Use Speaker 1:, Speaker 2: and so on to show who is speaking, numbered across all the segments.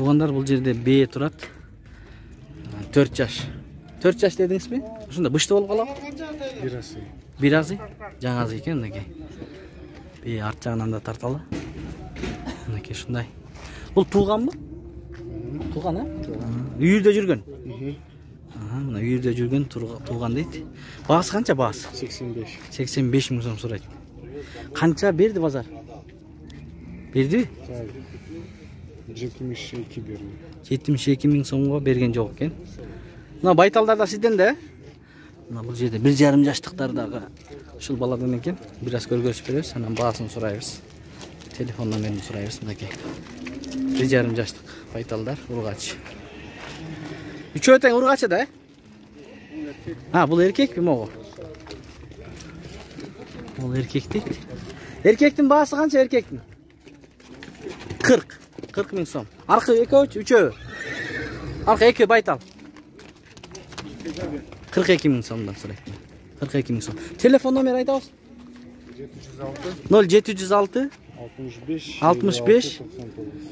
Speaker 1: Туугандар бул жерде бээ турат. 4 жаш. 4 жаш дедиңизби? Ушунда бышты болуп калабы? Бир азы. Жаңазы экен мынакей. Бээ арт жагынан да тарталы. Мынакей ушундай. Бул тууганбы? Тууган, а? Үйүрдө жүргөн. Мына үйүрдө жүргөн тууган дейт. Баасы канча баасы? 85. 85 миң сом сурайт. Канча берди базар? Берди?
Speaker 2: 72 берди.
Speaker 1: 72 миң сомго берген жок экен. Мына байталдар да сизден да? Мына бул жерде 1,5 жаштыктардагы ушул баладан экен. Бир аз көргөзүп беребиз, анан баасын сурайбыз. Телефон номерин сурайбыз мынакей. 1,5 жаштык байталдар, ургач. Үчөө тең ургачы да? Бул эркекпи могу? Бул эркек дейт. Эркектин баасы канча эркектин? 40 миң сом. Аркы экөөчү, үчөө. Аркы эки байтал. 42 миң сомдон сурайт. 42 миң сом. Телефон номер айтабыз? 0706 65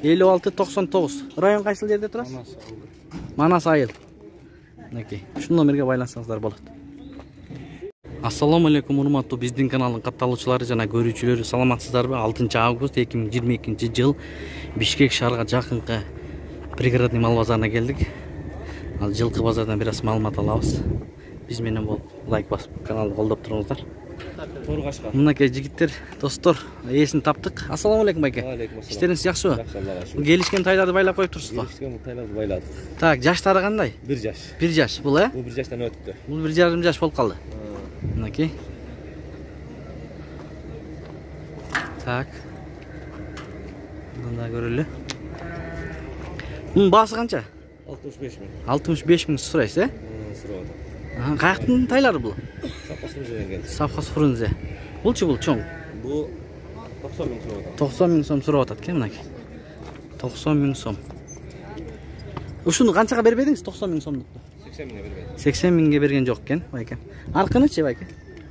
Speaker 1: 56 99. Район кайсыл жерде турасыз? Манас айыл. Мынакей, ушул номерге байлансаңыздар болот. Ассаламу алейкум, урматтуу биздин каналдын катталуучулары жана көрүүчүлөрү, саламатсыздарбы? 6 август 2022 жыл Бишкек шаарга жакынкы пригородный мал базарына келдик. Ал жылкы базардан бир аз маалымат алабыз. Биз менен болуп лайк басып каналды колдоп туруңуздар. Мынакей жигиттер, достор, ээсин таптык. Ассаламу алейкум байке. Иштериңиз жакшыбы? Жакшы. Келишкен тайларды байлап коюп турсузбу?
Speaker 3: Келишкен тайларды байладык.
Speaker 1: Так, жаштары кандай?
Speaker 3: 1 жаш.
Speaker 1: 1 жаш, бул
Speaker 3: Бул 1 жаштан өттү.
Speaker 1: Бул 1,5 жаш болуп калды. Мынакей. Так. Мында көрөлү. Мунун баасы канча?
Speaker 3: 65 миң.
Speaker 1: 65 миң сурайсыз, э?
Speaker 3: Сурады.
Speaker 1: Каяктын тайлары бул?
Speaker 3: Сапас Фрунзе.
Speaker 1: Сапас Фрунзе. Булчу бул чоң.
Speaker 3: Бул 90 миң сурап атат.
Speaker 1: 90 миң сом сурап атат экен мынакей. 90 миң сом. Ушуну канчага бербедиңиз 90 миң сомду?
Speaker 3: 80 миңге бербедим.
Speaker 1: 80 миңге берген жок экен байке. Аркынычы байке?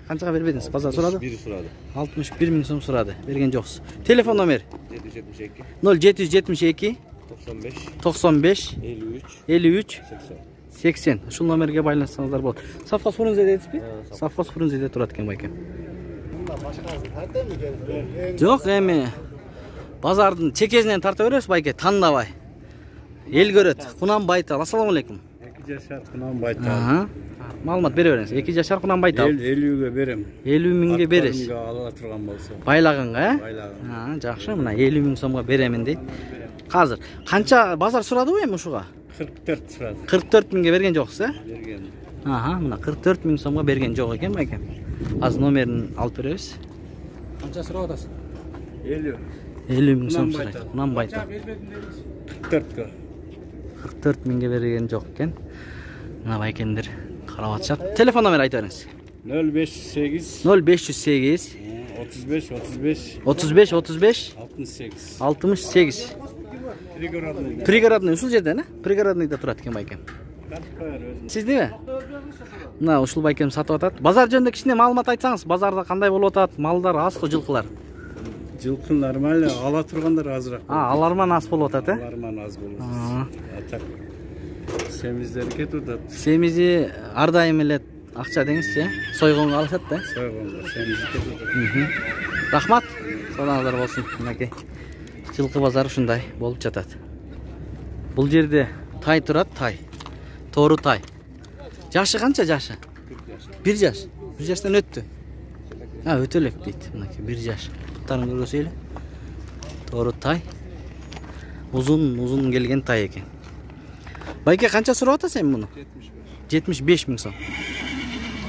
Speaker 1: Канчага бербедиңиз? Базар сурады?
Speaker 3: 1 сурады.
Speaker 1: 61 миң сом сурады. Берген жоксуз. Телефон номер?
Speaker 3: 772
Speaker 1: 0772 95 53
Speaker 3: 80.
Speaker 1: 80. Ушул номерге байлансаңыздар болот. Сапас Фрунзе дедизби? Сапас Фрунзеде турат экен байке. Жок, эми базардын чекесинен тарта беребиз байке, тандабай. Эл көрөт. Кунанбайтал. Ассаламу алейкум.
Speaker 2: 2 жашар Кунанбайтал.
Speaker 1: Маалымат бере бериңиз. 2 жашар Кунанбайтал.
Speaker 2: 50ге берем.
Speaker 1: 50 миңге бересиз.
Speaker 2: Ала турган болсо.
Speaker 1: Байлаганга, э?
Speaker 2: Байлаган.
Speaker 1: Жакшы, мына 50 миң сомго беремин дейт. Азыр канча базар сурадыбы эми ушуга?
Speaker 2: 44 сурады.
Speaker 1: 44 миңге берген жоксуз, э?
Speaker 2: Берген.
Speaker 1: Мына 44 миң сомго берген жок экен байке. Азыр номерин алып беребиз.
Speaker 2: Канча сурап атасың? 50.
Speaker 1: 50 миң сом сурайт. Кунанбайтал.
Speaker 2: 44.
Speaker 1: 44 миңге берген жок экен. Мына байкендер карап атышат. Телефон номер айта бериңиз.
Speaker 2: 058
Speaker 1: 0508
Speaker 2: 35
Speaker 1: 65
Speaker 2: 68.
Speaker 1: 68. Пригородный ушул жерден, э? Пригородныйда турат экен байкем. Сиздиби? Мына ушул байкем сатып атат. Базар жөнүндө кичине маалымат айтсаңыз, базарда кандай болуп атат? Малдар азбы, жылкылар?
Speaker 2: Жылкы нормально, ала тургандар азыраак.
Speaker 1: Аларман аз болуп атат, э?
Speaker 2: Аларман аз болуп атат. Так. Семиздер кетип атат.
Speaker 1: Семизи ар дайым эле акча деңизчи, э? Сойгонго алышат да?
Speaker 2: Сойгонго, семизи кетип атат.
Speaker 1: Рахмат. Сааңыздар болсун. Мынакей. Жылкы базар ушундай болуп жатат. Бул жерде тай турат, тай. Тоору тай. Жашы канча жашы? 1 жаш. 1 жаштан өттү. Өтө элек дейт. Мынакей 1 жаш. Буттарын көргөзөйлү. Тоору тай. Узун келген тай экен. Байке канча сурап атасың эми муну? 75 миң сом.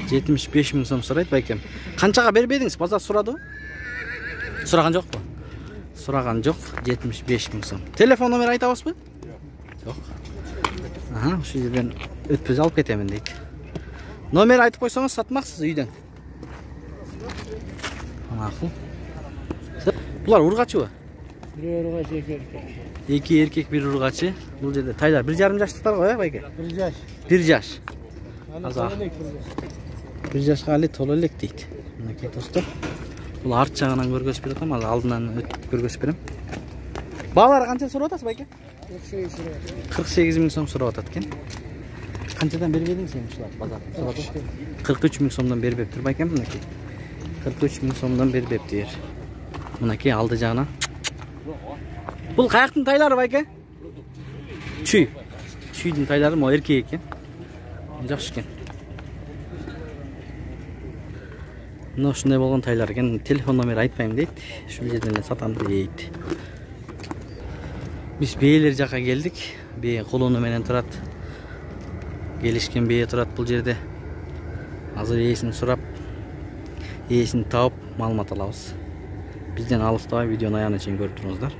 Speaker 1: 75 миң сом сурайт байкем. Канчага бербедиңиз? Базар сурадыбы? Сураган жокпу? Сураган жок. 75 миң сом. Телефон номер айтабызбы? Жок. Ушул жерден өтпөз алып кетемин дейт. Номер айтып койсоңуз сатмаксыз үйдөн. Макул. Булар ургачыбы?
Speaker 2: Бир ургач, 2 эркек.
Speaker 1: 2 эркек, 1 ургачы. Бул жерде тайлар 1,5 жаштыктар го, э, байке?
Speaker 2: 1 жаш.
Speaker 1: 1 жаш. Аза. 1 жашка али толо элек дейт. Мынакей достор. Бул арт жагынан көргөзүп берем, ал алдынан өтүп көргөзүп берем. Балалар қанша сұрап атасыз байке? 48 мың сом сұрап атат екен. Қаншадан беріп едің сен ұшылар базар? 43 мың сомдан беріп ептір байкем мінекей. 43 мың сомдан беріп ептір. Мінекей алды жағынан. Бұл қаяқтың тайлары байке? Чүй. Чүйдің тайлары ма еркек екен. Жақсы екен. Мынау шындай болған тайлар екен. Телефон номер айтпаймын дейді. Шул жерден сатамын дейді. Biz бейелер жаққа келдік. Бей қолуны менен тұрат. Келішкен бейе тұрат бұл жерде. Азыр иесін сұрап, иесін тауып малымат алабыз. Бізден алыстабай видеоны аяғына чейин көріп тұрыңыздар.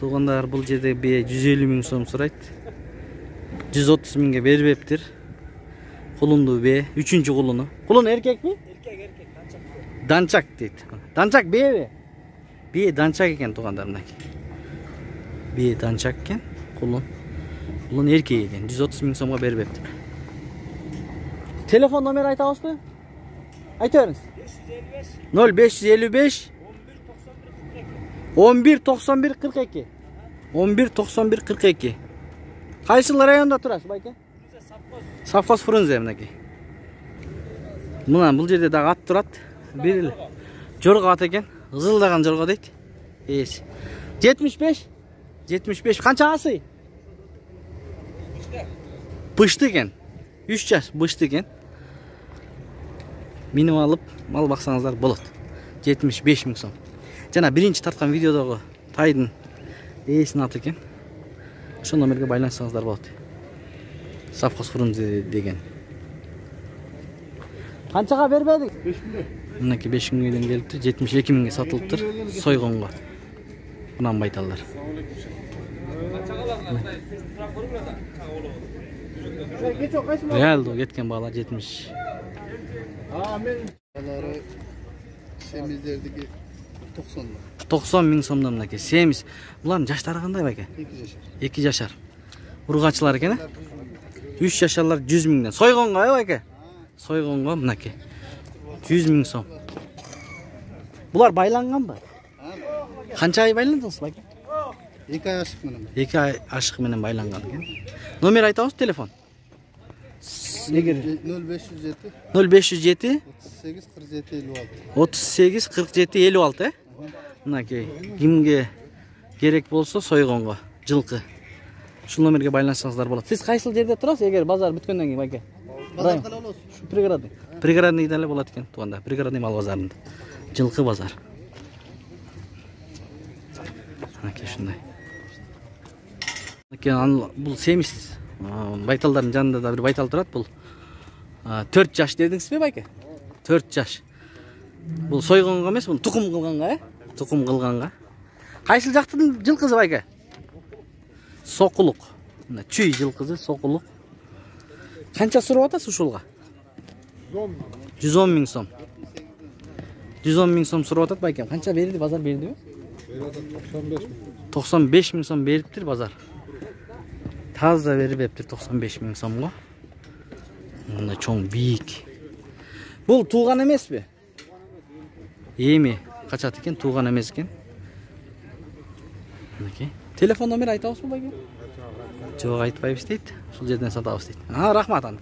Speaker 1: Туғандар бұл жерде бей 150 мың сом сұрайды. 130 мыңға беріп ептір. Құлынды бе, үшінші құлыны. Құлын еркек бе? Еркек, данчак дейді. Данчак бе бе? Бе данчак екен туғандар мінеки. Бе данчак екен, құлын. Құлын еркек екен, 130 мың сомға беріп ептір. Telefon номер айтабыз ба? Айта беріңіз. 0555 11 91 42. 11 91 42. Қайсыл районда тұрасыз байке? Совхоз Фрунзе мінекей. Мұнан бұл жерде дағы ат тұрады. Берілі. Жорға ат екен. Қызылдаған жорға дейді. 75. 75. Қанша асы? Пышты екен. 3 жаш бышты екен. Миніп алып, мал бақсаңыздар болады. 75 мың сом. Жана бірінші тартқан видеодағы тайдың есін аты екен. Şu номерге байланысаңыздар болады. Совхоз Фрунзе деген. Қаншаға бербедік? 5 мыңға. Мінеки 5 мыңға келіпті, 72 мыңға сатылыптыр сойғонға. Бұнан байталдар. Реалды кеткен бағалар 70.
Speaker 4: Балары семиздердігі
Speaker 1: 90 мың сомдан мінеки. Семиз. Бұлардың жаштары қандай байке? 2 жашар. Ұрғачылар екен, 3 жашарлар 100 мыңдан. Сойғонға байке? Сойғонға мінеки. 100 мың сом. Бұлар байланған ба? Қанша ай байландыңыз байке?
Speaker 4: 2 ай ашық менен.
Speaker 1: 2 ай ашық менен байланған екен. Номер айтабыз телефон?
Speaker 4: 0507
Speaker 1: 0507
Speaker 4: 38 47 56.
Speaker 1: 38 47 56. Мінеки. Кімге керек болса сойғонға, жылқы. Şu номерге байланысаңыздар болады. Сіз қайсыл жерде тұрасыз, егер базар біткенден кейін байке?
Speaker 4: Базар қалай боласыз?
Speaker 1: Пригородный. Пригородный дәлі болады екен туғанда. Пригородный мал базарында. Жылқы базар. Мінеки шындай. Бұл семіз. Байталдардың жанында да бір байтал тұрады. Бұл 4 жаш дедіңіз бе байке? 4 жаш. Бұл сойғанға емес, бұл тұқым қылғанға, тұқым қылғанға. Қайсыл жақтың жылқызы байке? Соқылық. Чүй жылқызы, соқылық. Қанша сұрап атасыз ушулға? 110 мың сом. 110 мың сом сұрап атат байкем. Қанша берді, базар берді бе? 95 мың сом беріптір базар. Таза беріп ептір 95 мың сомға. Мұнда чоң бейік. Бұл туған емес бе? Еме қачат екен, туған емес екен. Телефон номер айтабыз ба байке? Жоқ айтпайбыз дейді. Сол жерден сатабыз дейді. Рахмат анда.